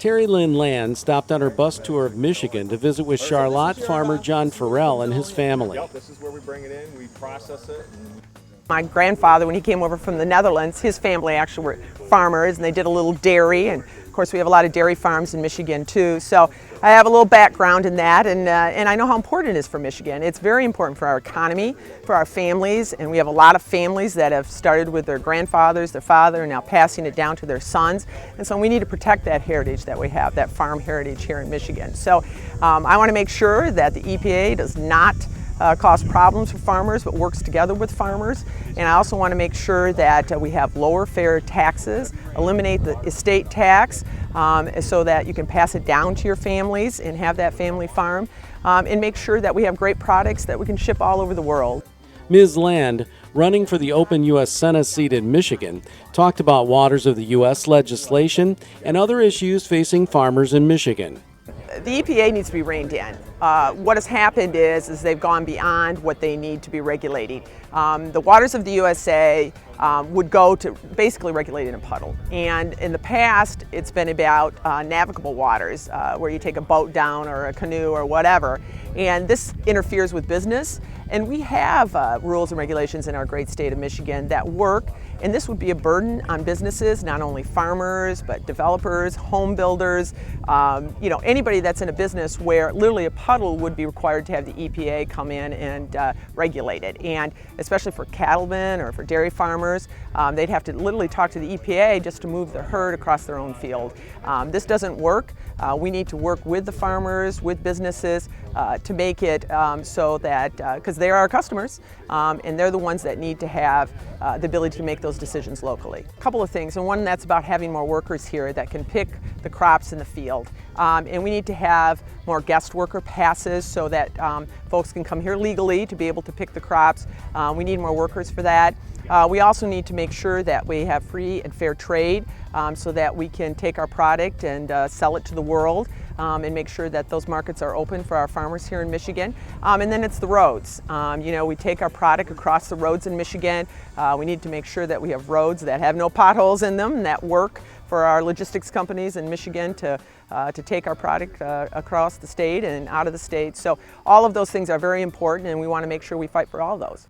Terri Lynn Land stopped on her bus tour of Michigan to visit with Charlotte farmer John Forell and his family. This is where we bring it in, we process it. My grandfather, when he came over from the Netherlands, his family actually were farmers, and they did a little dairy, and of course we have a lot of dairy farms in Michigan too. So I have a little background in that, and I know how important it is for Michigan. It's very important for our economy, for our families, and we have a lot of families that have started with their grandfathers, their father, and now passing it down to their sons. And so we need to protect that heritage that we have, that farm heritage here in Michigan. So I want to make sure that the EPA does not cause problems for farmers, but works together with farmers. And I also want to make sure that we have lower fair taxes, eliminate the estate tax so that you can pass it down to your families and have that family farm, and make sure that we have great products that we can ship all over the world. Ms. Land, running for the open U.S. Senate seat in Michigan, talked about Waters of the U.S. legislation and other issues facing farmers in Michigan. The EPA needs to be reined in. What has happened is they've gone beyond what they need to be regulating. The Waters of the USA would go to basically regulating a puddle. And in the past, it's been about navigable waters, where you take a boat down or a canoe or whatever. And this interferes with business. And we have rules and regulations in our great state of Michigan that work. And this would be a burden on businesses, not only farmers, but developers, home builders, anybody that's in a business where literally a puddle would be required to have the EPA come in and regulate it. And especially for cattlemen or for dairy farmers, they'd have to literally talk to the EPA just to move the herd across their own field. This doesn't work. We need to work with the farmers, with businesses, to make it so that, because they're our customers, and they're the ones that need to have the ability to make those decisions locally. A couple of things, and one that's about having more workers here that can pick the crops in the field. And we need to have more guest worker passes so that folks can come here legally to be able to pick the crops. We need more workers for that. We also need to make sure that we have free and fair trade so that we can take our product and sell it to the world, and make sure that those markets are open for our farmers here in Michigan. And then it's the roads. We take our product across the roads in Michigan. We need to make sure that we have roads that have no potholes in them, that work for our logistics companies in Michigan to take our product across the state and out of the state. So all of those things are very important, and we want to make sure we fight for all of those.